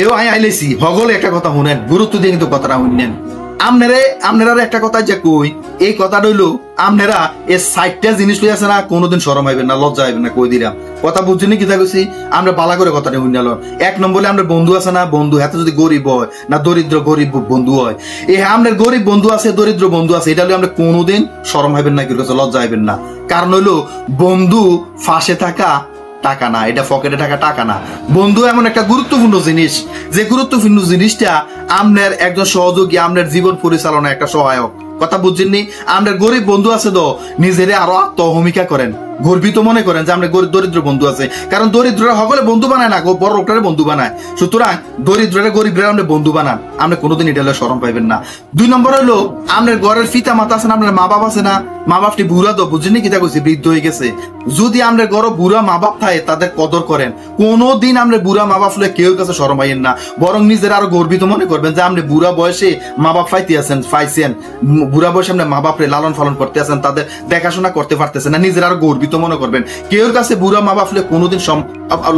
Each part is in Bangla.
এও আইলেছি হগলে একটা কথা শুনেন, গুরুত্ব দিয়ে কিন্তু কথাটা শুনেন। আপনারা একটা কথা যে কই, এই কথাটা হইলো আপনারা এই 60টা জিনিস লই আছে না, কোনোদিন শরম হইবেন না, লজ্জা হইবেন না, কই দিলাম। কথা বুঝছেন কি কইছি? আমরা বালা করে কথাটা শুনল। 1 নম্বরে আমরা বন্ধু আছে না, বন্ধু হাতে যদি গরিব হয় না দরিদ্র, গরিব বন্ধু হয়, এই আপনার গরিব বন্ধু আছে, দরিদ্র বন্ধু আছে, এটা হলে আমরা কোনোদিন শরম হইবেন না, কি লজ্জা হইবেন না। কারণ হইলো বন্ধু ফাঁসে থাকা টাকা না, এটা পকেটে থাকা টাকা না। বন্ধু এমন একটা গুরুত্বপূর্ণ জিনিস, যে গুরুত্বপূর্ণ জিনিসটা আপনার একজন সহযোগী, আপনার জীবন পরিচালনা একটা সহায়ক। কথা বুঝছেননি? আপনার গরিব বন্ধু আছে তো নিজেরে আরো আত্মহমিকা করেন, গর্বিত মনে করেন যে আমরা দরিদ্র বন্ধু আছে। কারণ দরিদ্ররা সকলে বন্ধু বানায় না, বড় লোকটারে বন্ধু বানায়। সুতরাং দরিদ্ররা গরিবরা আমরা বন্ধু বানান, আমরা কোনোদিন এটা শরম পাইবেন না। 2 নম্বর হলো আপনার ঘরের পিতা মাতা আছে না, আপনার মা বাপ আছে না, মা বাপটি বুড়া তো বুঝছেন কি তা কইছি, বৃদ্ধ হয়ে গেছে। যদি আমরা ঘরে বুড়া মা বাপ থাকে তাদের কদর করেন, কোনোদিন আমরা বুড়া মা বাপ হলে কেউ কাছে শরম পাইয়েন না, বরং নিজের আরো গর্বিত মনে করবেন যে আপনি বুড়া বয়সে মা বাপ পাইছেন, বুড়া বয়সে আপনি মা বাপরে লালন পালন করতে আছেন, তাদের দেখাশোনা করতে পারতেছেন না, নিজের আরো গর্বিত মনে করবেন। কেউ কাছে বুড়া মা বাপ হলে কোনোদিন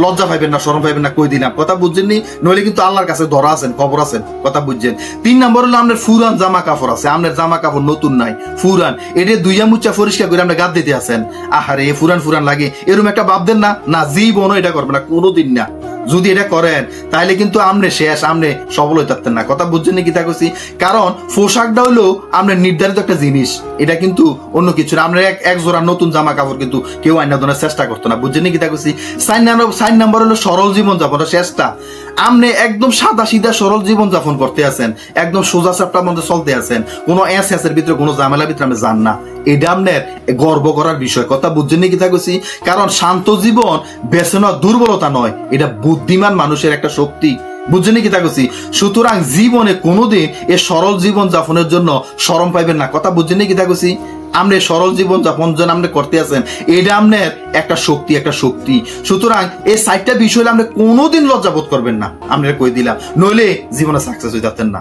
লজ্জা পাইবেন না, শরম পাইবেন না, কই দিলাম। কথা বুঝছেননি? নইলে কিন্তু আল্লাহর কাছে ধরা আছেন, খবর আছেন। কথা বুঝছেন? 3 নম্বর হলো আপনার ফুরান জামা কাপড় আছে, আপনার জামা কাপড় নতুন নাই, ফুরান, এটা দুইয়া মুচ্চা পরিষ্কার করে আমরা গাদ দিতে আছেন। আহারে ফুরান ফুরান লাগে, এরকম একটা ভাবদেন না, না জীবনও এটা করবে না, কোনোদিন না। যদি এটা করেন তাহলে কিন্তু আমনে শেষ, আমনে সবল হইতে পারতেন না। কথা বুঝছেন কি তা কইছি? কারণ পোশাকটা হলো আমরা নির্ধারিত একটা জিনিস, এটা কিন্তু অন্য কিছু না। আমরা এক জোড়া নতুন জামা কাপড় কিন্তু কেউ আইনা দেওয়ার চেষ্টা করতো না। বুঝছেন কি তা কইছি? 4 নম্বর হলো সরল জীবন যাপন, শেষটা আপনি একদম সাদা সিধা সরল জীবন যাপন করতে আছেন, একদম সোজা চাপটার মধ্যে চলতে আছেন, কোনো এসের ভিতরে কোনো ঝামেলার ভিতরে আপনি যান না। এটা আপনার গর্ব করার বিষয়। কথা বুঝছেন কি তা কইছি? কারণ শান্ত জীবন বেছে নেওয়া দুর্বলতা নয়, এটা বুদ্ধিমান মানুষের একটা শক্তি। বুঝছেন কি তা কইছি? সুতরাং জীবনে কোনোদিন এই সরল জীবন যাপনের জন্য শরম পাইবেন না। কথা বুঝছেন কি তা কইছি? আপনি সরল জীবন যাপন যেন আপনি করতে আছেন, এটা আপনার একটা শক্তি, একটা শক্তি। সুতরাং এই 4টা বিষয় আপনি কোনোদিন লজ্জাবোধ করবেন না, আমরা কই দিলাম, নইলে জীবনে সাকসেস হয়ে যাচ্ছেন না।